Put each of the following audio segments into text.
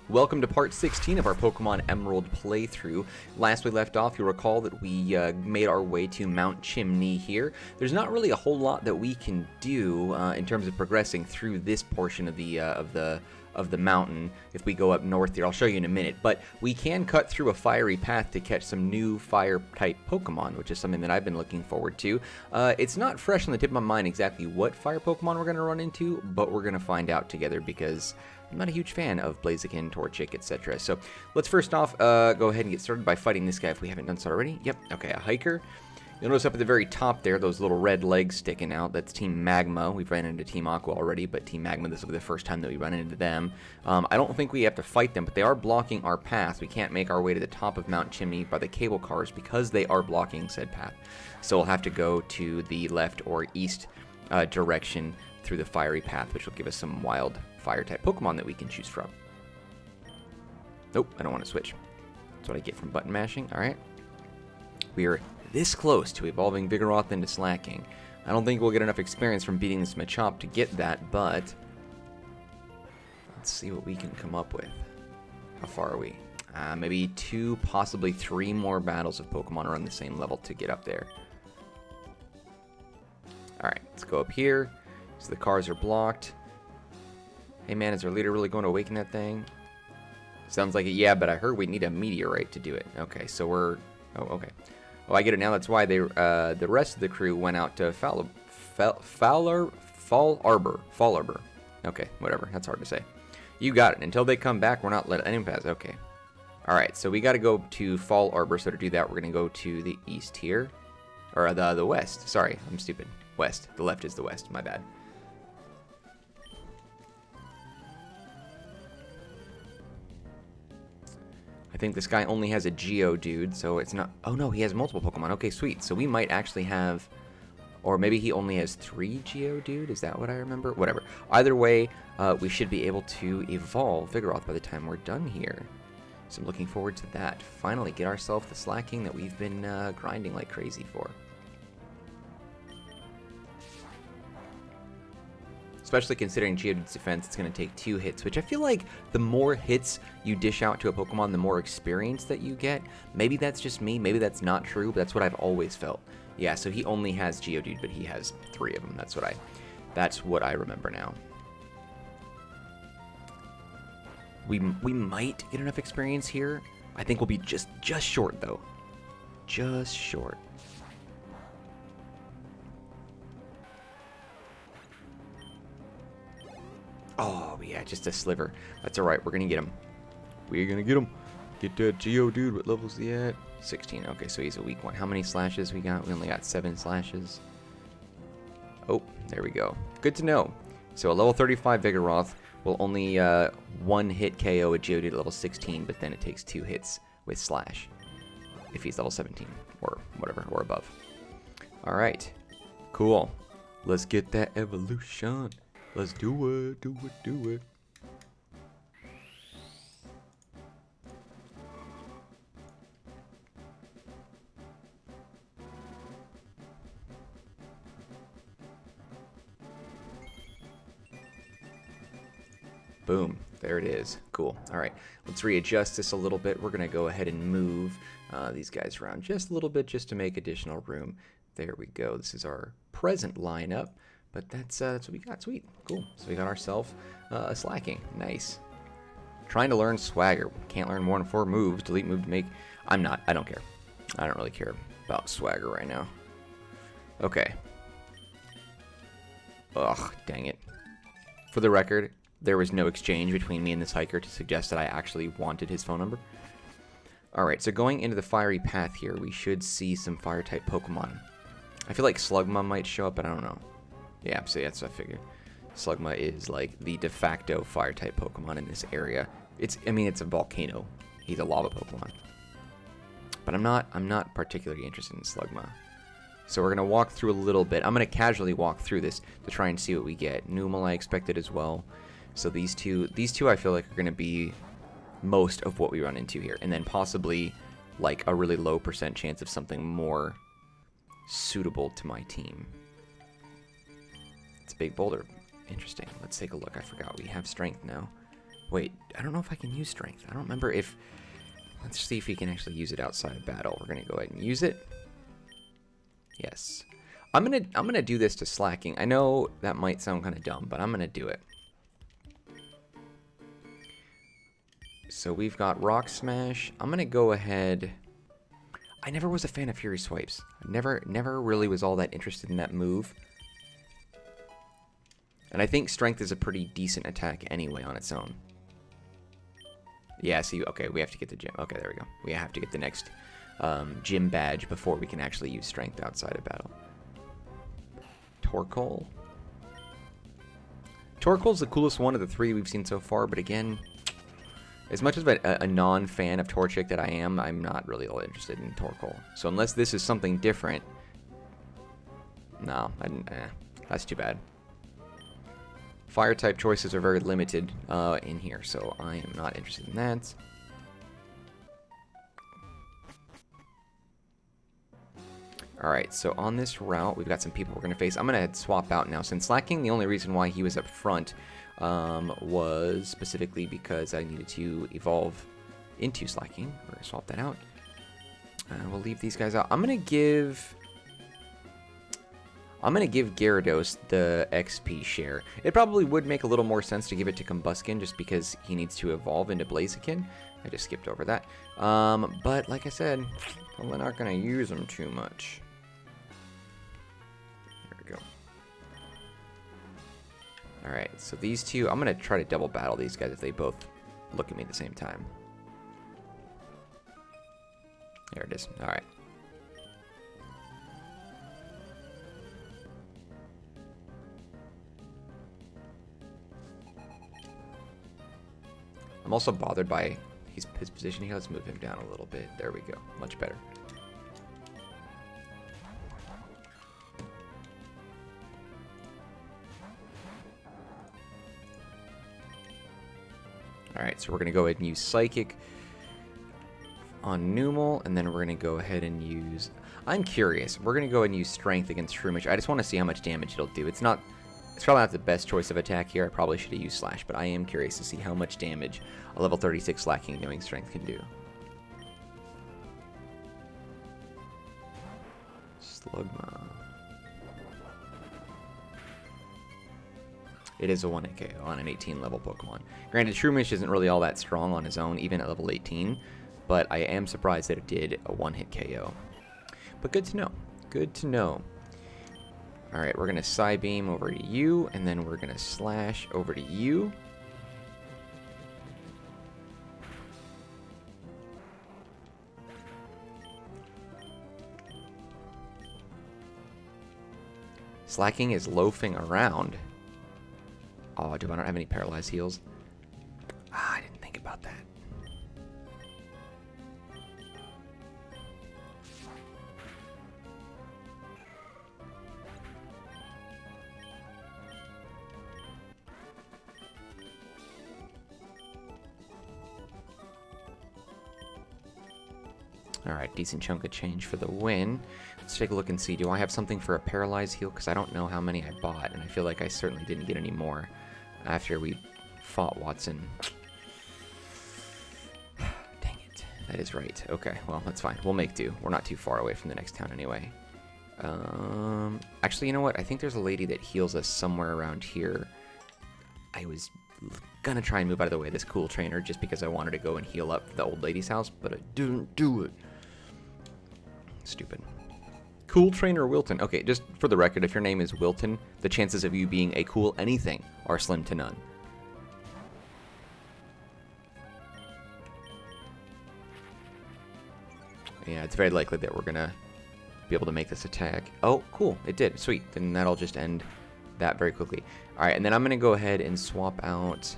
Welcome to part 16 of our Pokemon Emerald playthrough. Last we left off, you'll recall that we made our way to Mount Chimney here. There's not really a whole lot that we can do in terms of progressing through this portion of the mountain if we go up north here. I'll show you in a minute, but we can cut through a fiery path to catch some new fire-type Pokemon, which is something that I've been looking forward to. It's not fresh on the tip of my mind exactly what fire Pokemon we're going to run into, but we're going to find out together because I'm not a huge fan of Blaziken, Torchic, etc. So let's first off go ahead and get started by fighting this guy if we haven't done so already. Yep, okay, a hiker. You'll notice up at the very top there, those little red legs sticking out. That's Team Magma. We've ran into Team Aqua already, but Team Magma, this will be the first time that we run into them. I don't think we have to fight them, but they are blocking our path. We can't make our way to the top of Mount Chimney by the cable cars because they are blocking said path. So we'll have to go to the left or east direction through the fiery path, which will give us some wild fire-type Pokemon that we can choose from. Nope, I don't want to switch. That's what I get from button mashing. Alright. We are this close to evolving Vigoroth into Slacking. I don't think we'll get enough experience from beating this Machop to get that, but let's see what we can come up with. How far are we? Maybe 2, possibly 3 more battles of Pokemon are on the same level to get up there. Alright, let's go up here. So the cars are blocked. Hey man, is our leader really going to awaken that thing? Sounds like it, yeah, but I heard we need a meteorite to do it. Okay, so we're... Oh, okay. Oh, I get it now. That's why they, the rest of the crew went out to Fall Arbor. Okay, whatever. That's hard to say. You got it. Until they come back, we're not letting anyone pass. Okay. Alright, so we got to go to Fall Arbor. So to do that, we're going to go to the east here. Or the west. Sorry, I'm stupid. West. The left is the west. My bad. I think this guy only has a Geodude, so it's not... Oh no, he has multiple Pokemon. Okay, sweet. So we might actually have... Or maybe he only has 3 Geodude? Is that what I remember? Whatever. Either way, we should be able to evolve Vigoroth by the time we're done here. So I'm looking forward to that. Finally, get ourselves the Slacking that we've been grinding like crazy for. Especially considering Geodude's defense, it's going to take 2 hits, which I feel like the more hits you dish out to a Pokemon, the more experience that you get. Maybe that's just me, maybe that's not true, but that's what I've always felt. Yeah, so he only has Geodude, but he has 3 of them. That's what I remember now. We might get enough experience here. I think we'll be just short, though. Just short. Oh, yeah, just a sliver. That's alright, we're gonna get him. We're gonna get him. Get that Geodude. What level's he at? 16. Okay, so he's a weak one. How many slashes we got? We only got 7 slashes. Oh, there we go. Good to know. So a level 35 Vigoroth will only 1-hit KO a Geodude at level 16, but then it takes 2 hits with Slash if he's level 17 or whatever, or above. Alright, cool. Let's get that evolution. Let's do it, do it. Boom, there it is. Cool. All right, let's readjust this a little bit. We're gonna go ahead and move these guys around just a little bit just to make additional room. There we go. This is our present lineup. But that's what we got. Sweet. Cool. So we got ourselves a Slacking. Nice. Trying to learn Swagger. Can't learn more than 4 moves. Delete move to make... I don't care. I don't really care about Swagger right now. Okay. Ugh, dang it. For the record, there was no exchange between me and this hiker to suggest that I actually wanted his phone number. Alright, so going into the fiery path here, we should see some fire-type Pokemon. I feel like Slugma might show up, but I don't know. Yeah, so that's what I figured. Slugma is like the de facto fire-type Pokemon in this area. It's a volcano. He's a lava Pokemon. But I'm not particularly interested in Slugma. So we're gonna walk through a little bit. I'm gonna casually walk through this to try and see what we get. Numel I expected as well. So these two I feel like are gonna be most of what we run into here, and then possibly like a really low % chance of something more suitable to my team. It's a big boulder. Interesting. Let's take a look. I forgot we have strength now. Wait, I don't know if I can use strength. I don't remember if... Let's see if we can actually use it outside of battle. We're going to go ahead and use it. Yes. I'm gonna do this to slacking. I know that might sound kind of dumb, but I'm going to do it. So we've got Rock Smash. I'm going to go ahead... I never was a fan of Fury Swipes. I never really was all that interested in that move. And I think Strength is a pretty decent attack anyway on its own. Yeah, see, okay, we have to get the gym. Okay, there we go. We have to get the next gym badge before we can actually use Strength outside of battle. Torkoal. Torkoal's the coolest one of the three we've seen so far, but again... As much as a non-fan of Torchic that I am, I'm not really all interested in Torkoal. So unless this is something different... No, that's too bad. Fire-type choices are very limited in here, so I am not interested in that. Alright, so on this route, we've got some people we're going to face. I'm going to swap out now. Since Slacking, the only reason why he was up front was specifically because I needed to evolve into Slacking. We're going to swap that out. We'll leave these guys out. I'm going to give Gyarados the XP share. It probably would make a little more sense to give it to Combuskin just because he needs to evolve into Blaziken. I just skipped over that. But like I said, we're not going to use them too much. There we go. Alright, so these two, I'm going to try to double battle these guys if they both look at me at the same time. There it is. Alright. I'm also bothered by his position here. Let's move him down a little bit. There we go. Much better. Alright, so we're going to go ahead and use Psychic on Numel, and then we're going to go ahead and use... I'm curious. We're going to go ahead and use Strength against Shroomish. I just want to see how much damage it'll do. It's probably not the best choice of attack here. I probably should have used Slash, but I am curious to see how much damage a level 36 Slacking knowing Strength can do. Slugma. It is a 1-hit KO on an 18 level Pokemon. Granted, Shroomish isn't really all that strong on his own, even at level 18, but I am surprised that it did a 1-hit KO. But good to know. Good to know. Alright, we're going to Psybeam over to you, and then we're going to Slash over to you. Slacking is loafing around. Oh, I don't have any paralyzed heals? Ah, I didn't think about that. Alright, decent chunk of change for the win. Let's take a look and see. Do I have something for a paralyzed heal? Because I don't know how many I bought, and I feel like I certainly didn't get any more after we fought Watson. Dang it. That is right. Okay, well, that's fine. We'll make do. We're not too far away from the next town anyway. Actually, you know what? I think there's a lady that heals us somewhere around here. I was gonna try and move out of the way of this cool trainer just because I wanted to go and heal up the old lady's house, but I didn't do it. Stupid. Cool Trainer Wilton. Okay, just for the record, if your name is Wilton, the chances of you being a cool anything are slim to none. Yeah, it's very likely that we're gonna be able to make this attack. Oh, cool. It did. Sweet. Then that'll just end that very quickly. Alright, and then I'm gonna go ahead and swap out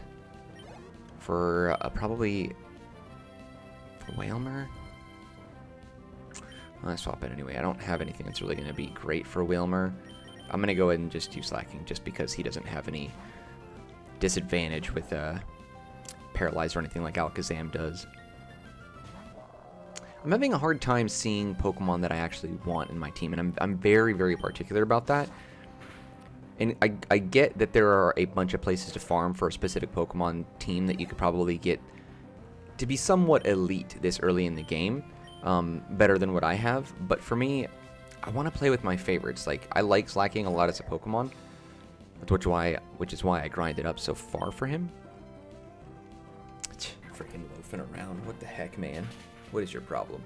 for probably for Wailmer. I'll swap it anyway. I don't have anything that's really going to be great for Wailmer. I'm going to go ahead and just do Slacking just because he doesn't have any disadvantage with Paralyze or anything like Alakazam does. I'm having a hard time seeing Pokemon that I actually want in my team, and I'm very, very particular about that. And I get that there are a bunch of places to farm for a specific Pokemon team that you could probably get to be somewhat elite this early in the game, better than what I have. But for me, I want to play with my favorites. Like, I like slacking a lot as a Pokemon, which is why I grinded up so far for him. Freaking loafing around. What the heck, man? What is your problem?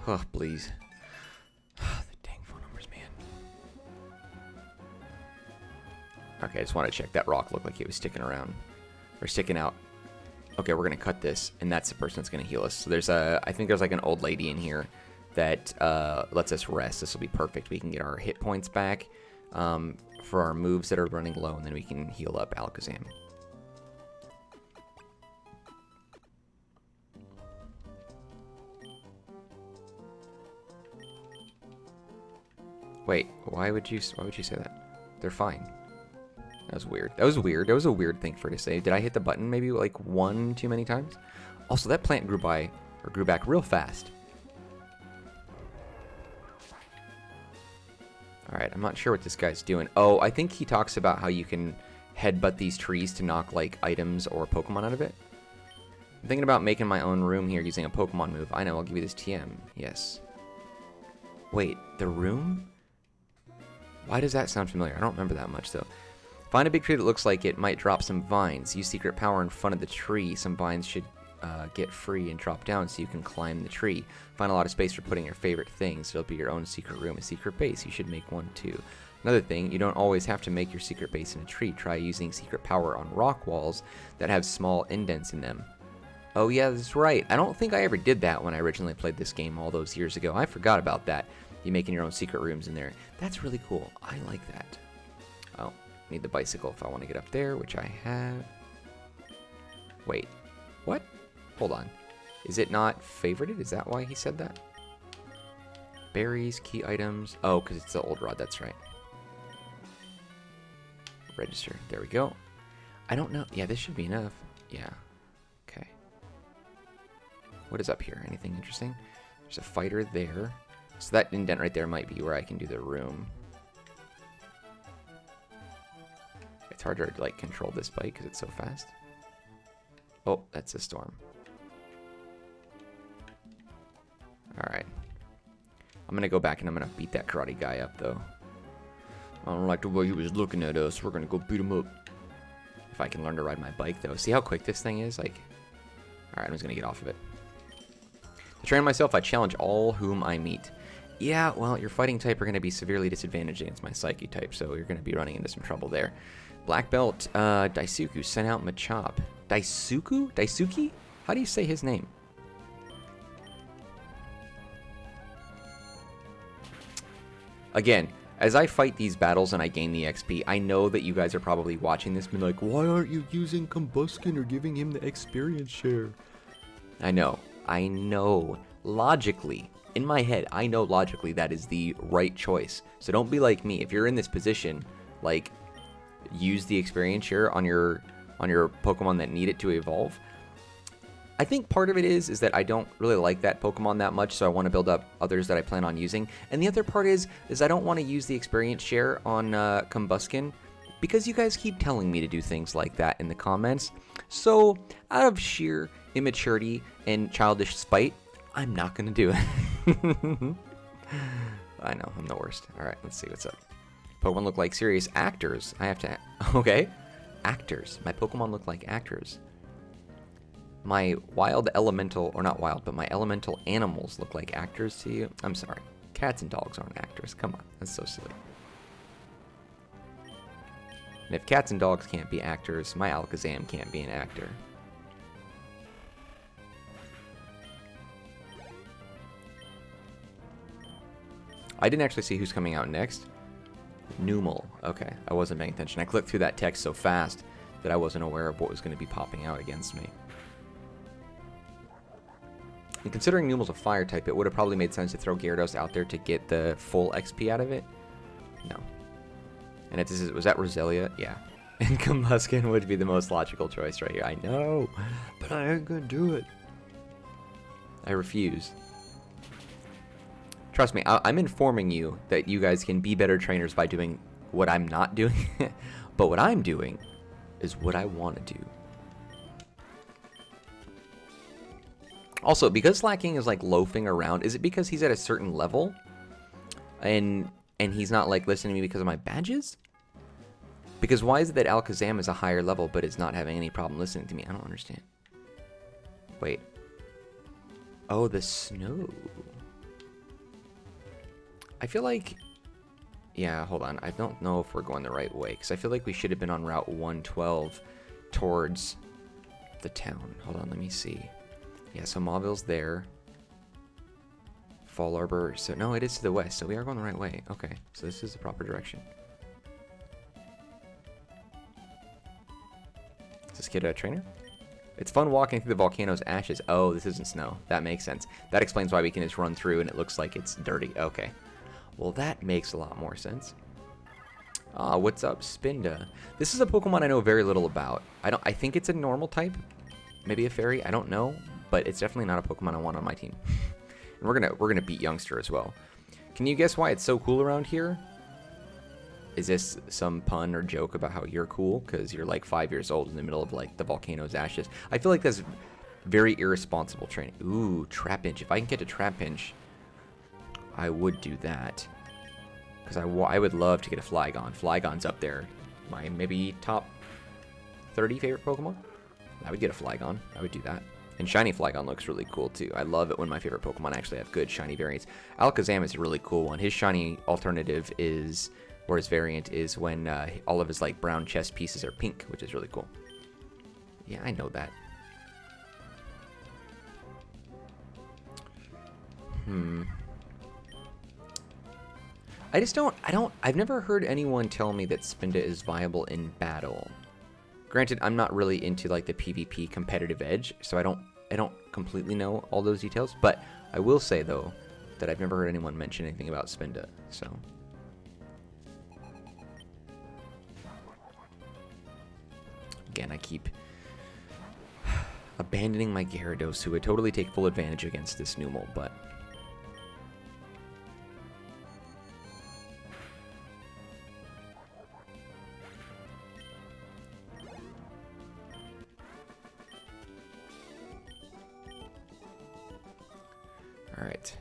Oh, please. The dang phone numbers, man. Okay, I just want to check. That rock looked like it was sticking around. Or sticking out. Okay, we're going to cut this, and that's the person that's going to heal us. So there's I think there's like an old lady in here that lets us rest. This will be perfect. We can get our hit points back for our moves that are running low, and then we can heal up Alakazam. Wait, why would you say that? They're fine. That was weird. That was weird. That was a weird thing for her to say. Did I hit the button maybe like one too many times? Also, that plant grew back real fast. Alright, I'm not sure what this guy's doing. Oh, I think he talks about how you can headbutt these trees to knock like items or Pokemon out of it. I'm thinking about making my own room here using a Pokemon move. I know, I'll give you this TM. Yes. Wait, the room? Why does that sound familiar? I don't remember that much though. Find a big tree that looks like it might drop some vines. Use secret power in front of the tree. Some vines should get free and drop down so you can climb the tree. Find a lot of space for putting your favorite things. It'll be your own secret room, a secret base. You should make one too. Another thing, you don't always have to make your secret base in a tree. Try using secret power on rock walls that have small indents in them. Oh yeah, that's right. I don't think I ever did that when I originally played this game all those years ago. I forgot about that. You making your own secret rooms in there. That's really cool. I like that. Oh, need the bicycle if I want to get up there, which I have. Wait, what? Hold on. Is it not favorited? Is that why he said that? Berries, key items. Oh, because it's the old rod. That's right. Register. There we go. I don't know. Yeah, this should be enough. Yeah. Okay. What is up here? Anything interesting? There's a fighter there. So that indent right there might be where I can do the room. It's harder to like control this bike because it's so fast. Oh, that's a storm. Alright. I'm gonna go back and I'm gonna beat that karate guy up though. I don't like the way he was looking at us. We're gonna go beat him up. If I can learn to ride my bike though. See how quick this thing is? Like, alright, I'm just gonna get off of it. To train myself, I challenge all whom I meet. Yeah, well, your fighting type are going to be severely disadvantaged against my psychic type, so you're going to be running into some trouble there. Black belt, Daisuku sent out Machop. Daisuku? Daisuki? How do you say his name? Again, as I fight these battles and I gain the XP, I know that you guys are probably watching this and be like, why aren't you using Combuskin or giving him the experience share? I know. Logically, in my head, I know logically that is the right choice. So don't be like me. If you're in this position, like, use the experience share on your Pokemon that need it to evolve. I think part of it is that I don't really like that Pokemon that much, so I want to build up others that I plan on using. And the other part is I don't want to use the experience share on Combuskin because you guys keep telling me to do things like that in the comments. So out of sheer immaturity and childish spite, I'm not going to do it. I know, I'm the worst. Alright, let's see what's up. Pokemon look like serious actors. I have to... Okay. Actors. My Pokemon look like actors. My wild elemental... Or not wild, but my elemental animals look like actors to you? I'm sorry. Cats and dogs aren't actors. Come on. That's so silly. And if cats and dogs can't be actors, my Alakazam can't be an actor. I didn't actually see who's coming out next. Numel. Okay, I wasn't paying attention. I clicked through that text so fast that I wasn't aware of what was going to be popping out against me. And considering Numel's a fire type, it would have probably made sense to throw Gyarados out there to get the full XP out of it. No. And if this is, was that Roselia? Yeah. And Combuskin would be the most logical choice right here. I know, but I ain't gonna do it. I refuse. Trust me, I'm informing you that you guys can be better trainers by doing what I'm not doing. But what I'm doing is what I want to do. Also, because Slacking is like loafing around, is it because he's at a certain level? And he's not like listening to me because of my badges? Because why is it that Alakazam is a higher level but is not having any problem listening to me? I don't understand. Wait. Oh, the snow. I feel like... Yeah, hold on. I don't know if we're going the right way, because I feel like we should have been on Route 112 towards the town. Hold on, let me see. Yeah, so Mauville's there. Fall Arbor. So, no, it is to the west, so we are going the right way. Okay, so this is the proper direction. Is this kid a trainer? It's fun walking through the volcano's ashes. Oh, this isn't snow. That makes sense. That explains why we can just run through and it looks like it's dirty. Okay. Well, that makes a lot more sense. Ah, what's up, Spinda? This is a Pokemon I know very little about. I think it's a normal type. Maybe a fairy. I don't know. But it's definitely not a Pokemon I want on my team. And we're gonna beat Youngster as well. Can you guess why it's so cool around here? Is this some pun or joke about how you're cool? Because you're like 5 years old in the middle of like the volcano's ashes. I feel like that's very irresponsible training. Ooh, Trapinch. If I can get to Trapinch, I would do that. Because I would love to get a Flygon. Flygon's up there. My maybe top 30 favorite Pokemon. I would get a Flygon. I would do that. And Shiny Flygon looks really cool too. I love it when my favorite Pokemon actually have good shiny variants. Alakazam is a really cool one. His shiny alternative is, or his variant is when all of his like brown chest pieces are pink, which is really cool. Yeah, I know that. I've never heard anyone tell me that Spinda is viable in battle. Granted, I'm not really into like the PvP competitive edge, so I don't completely know all those details, but I will say though that I've never heard anyone mention anything about Spinda, so. Again, I keep abandoning my Gyarados, who would totally take full advantage against this Numel, but... Alright.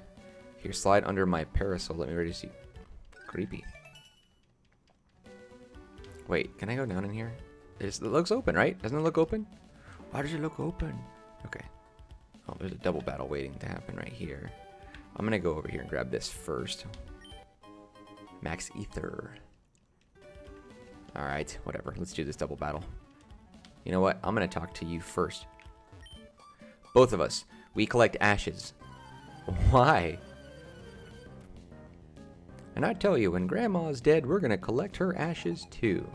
Here, slide under my parasol. Let me ready to see. Creepy. Wait, can I go down in here? It looks open, right? Doesn't it look open? Why does it look open? Okay. Oh, there's a double battle waiting to happen right here. I'm gonna go over here and grab this first. Max Ether. Alright, whatever. Let's do this double battle. You know what? I'm gonna talk to you first. Both of us. We collect ashes. Why? And I tell you, when Grandma's dead, we're gonna collect her ashes too.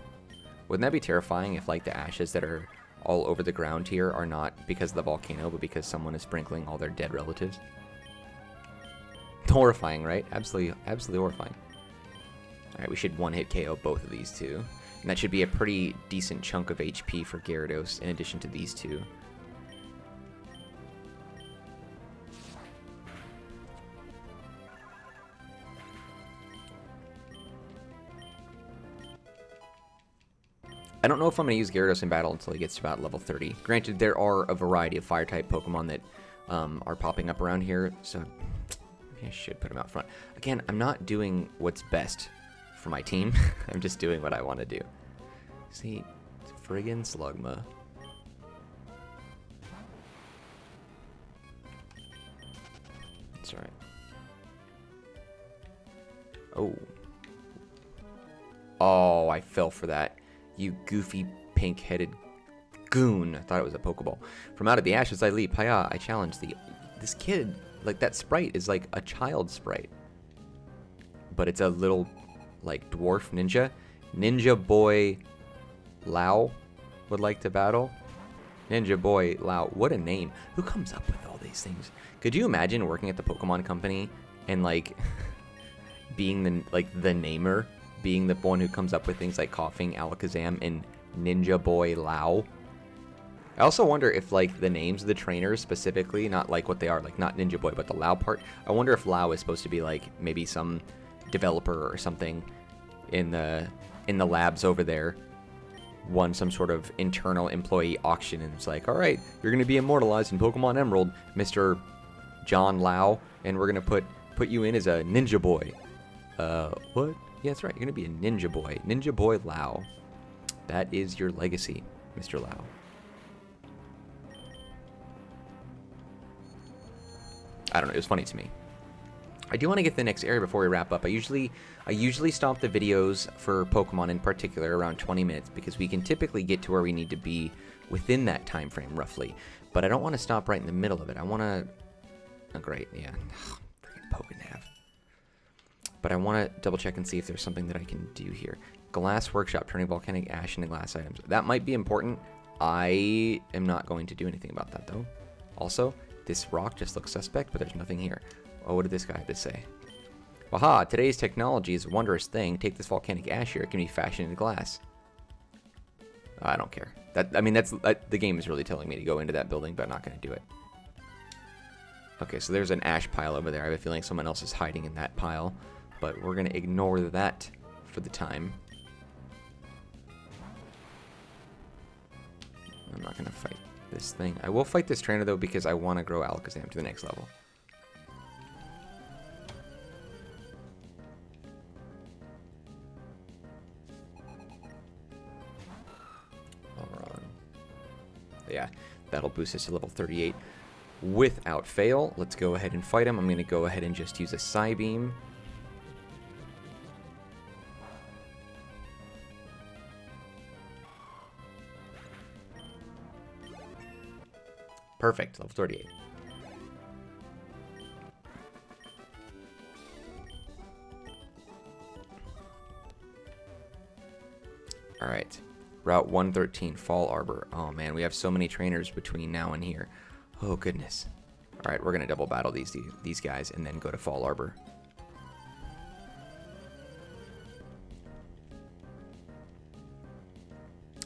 Wouldn't that be terrifying if like the ashes that are all over the ground here are not because of the volcano, but because someone is sprinkling all their dead relatives? Horrifying, right? Absolutely horrifying. Alright, we should one-hit KO both of these two. And that should be a pretty decent chunk of HP for Gyarados in addition to these two. I don't know if I'm going to use Gyarados in battle until he gets to about level 30. Granted, there are a variety of Fire-type Pokemon that are popping up around here, so maybe I should put him out front. Again, I'm not doing what's best for my team. I'm just doing what I want to do. See, it's friggin' Slugma. It's alright. Oh. Oh, I fell for that. You goofy, pink-headed goon. I thought it was a Pokeball. From out of the ashes I leap. Hiya, I challenge thee. This kid, like, that sprite is like a child sprite. But it's a little, like, dwarf ninja. Ninja Boy Lao would like to battle. Ninja Boy Lao. What a name. Who comes up with all these things? Could you imagine working at the Pokemon Company and, like, being the namer? being the one who comes up with things like Coughing, Alakazam, and Ninja Boy Lao. I also wonder if, like, the names of the trainers specifically, not like what they are, like not Ninja Boy, but the Lao part, I wonder if Lao is supposed to be like maybe some developer or something in the labs over there won some sort of internal employee auction, and it's like, all right, you're going to be immortalized in Pokemon Emerald, Mr. John Lao, and we're going to put you in as a Ninja Boy. What? Yeah, that's right. You're going to be a Ninja Boy. Ninja Boy Lao. That is your legacy, Mr. Lao. I don't know. It was funny to me. I do want to get to the next area before we wrap up. I usually stop the videos for Pokemon in particular around 20 minutes because we can typically get to where we need to be within that time frame roughly. But I don't want to stop right in the middle of it. I want to... Oh, great. Yeah. Freaking Pokenav. But I want to double check and see if there's something that I can do here. Glass Workshop, turning volcanic ash into glass items. That might be important. I am not going to do anything about that, though. Also, this rock just looks suspect, but there's nothing here. Oh, what did this guy have to say? Waha, today's technology is a wondrous thing. Take this volcanic ash here. It can be fashioned into glass. I don't care. The game is really telling me to go into that building, but I'm not going to do it. Okay, so there's an ash pile over there. I have a feeling someone else is hiding in that pile, but we're going to ignore that for the time. I'm not going to fight this thing. I will fight this trainer, though, because I want to grow Alakazam to the next level. Yeah, that'll boost us to level 38 without fail. Let's go ahead and fight him. I'm going to go ahead and just use a Psybeam. Perfect, level 38. All right. Route 113, Fall Arbor. Oh man, we have so many trainers between now and here. Oh goodness. All right, we're gonna double battle these guys and then go to Fall Arbor.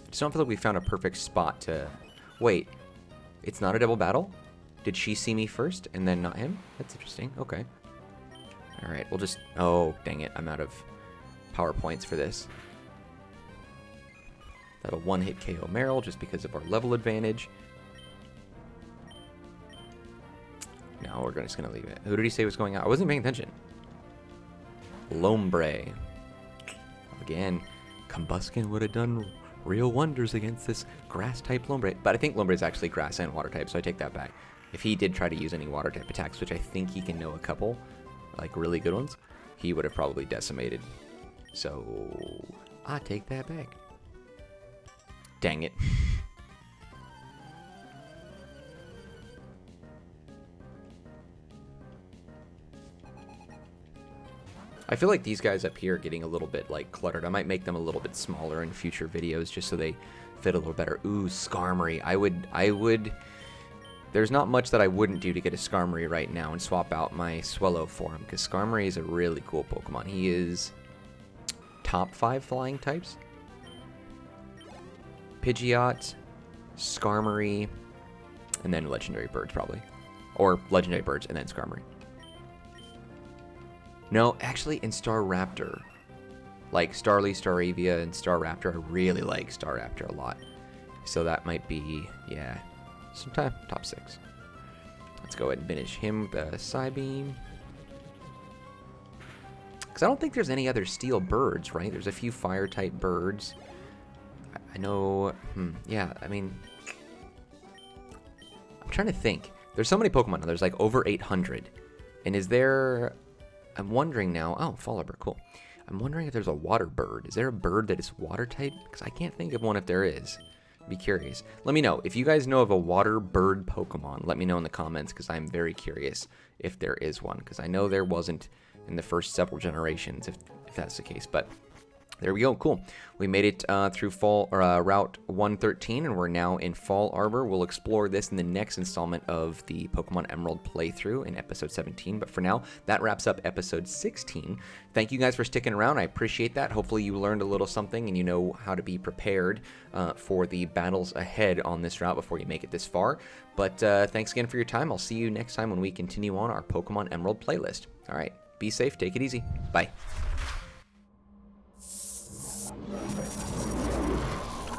Just don't feel like we found a perfect spot to... Wait, it's not a double battle? Did she see me first and then not him? That's interesting. Okay. All right, we'll just... Oh, dang it. I'm out of power points for this. That'll one-hit KO Meryl just because of our level advantage. No, we're just going to leave it. Who did he say was going out? I wasn't paying attention. Lombre. Again, Combuskin would have done real wonders against this grass-type Lombre. But I think Lombre is actually grass and water-type, so I take that back. If he did try to use any water-type attacks, which I think he can know a couple, like really good ones, he would have probably decimated. So, I take that back. Dang it. I feel like these guys up here are getting a little bit like cluttered. I might make them a little bit smaller in future videos just so they fit a little better. Ooh, Skarmory. I would there's not much that I wouldn't do to get a Skarmory right now and swap out my Swellow for him, because Skarmory is a really cool Pokemon. He is top 5 flying types. Pidgeot, Skarmory, and then Legendary Birds, probably. Or Legendary Birds, and then Skarmory. No, actually, in Staraptor. Like Starly, Staravia, and Staraptor. I really like Staraptor a lot. So that might be, yeah, sometime top 6. Let's go ahead and finish him with a Psybeam. Because I don't think there's any other steel birds, right? There's a few fire-type birds. I know, yeah, I mean, I'm trying to think. There's so many Pokemon now. There's like over 800. And is there, I'm wondering now, oh, Fall Arbor, cool. I'm wondering if there's a water bird. Is there a bird that is water type? Because I can't think of one if there is. Be curious. Let me know. If you guys know of a water bird Pokemon, let me know in the comments, because I'm very curious if there is one. Because I know there wasn't in the first several generations, if that's the case. But There we go, cool. We made it through fall Route 113, and we're now in Fall Arbor. We'll explore this in the next installment of the Pokemon Emerald playthrough in episode 17. But for now, that wraps up episode 16. Thank you guys for sticking around. I appreciate that. Hopefully you learned a little something and you know how to be prepared for the battles ahead on this route before you make it this far. But thanks again for your time. I'll see you next time when we continue on our Pokemon Emerald playlist. All right, be safe, take it easy. Bye.